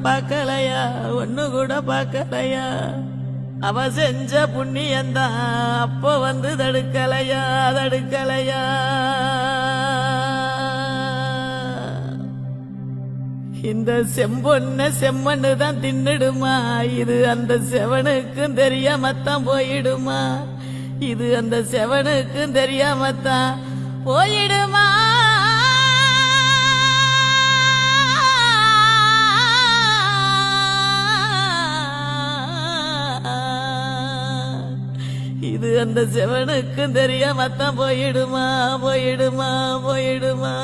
பார்க்கலையா, ஒண்ணு கூட பார்க்கலையா. அவ செஞ்ச புண்ணியந்தான் அப்போ வந்து தடுக்கலையா, தடுக்கலையா. இந்த செம்பொன்ன செம்மண்ணு தான் தின்னுடுமா, இது அந்த செவனுக்கும் தெரியாமத்தான் போயிடுமா, இது அந்த செவனுக்கும் தெரியாமத்தான் போயிடுமா. இது அந்த செவனுக்கும் தெரியாமத்தான் போயிடுமா, போயிடுமா, போயிடுமா.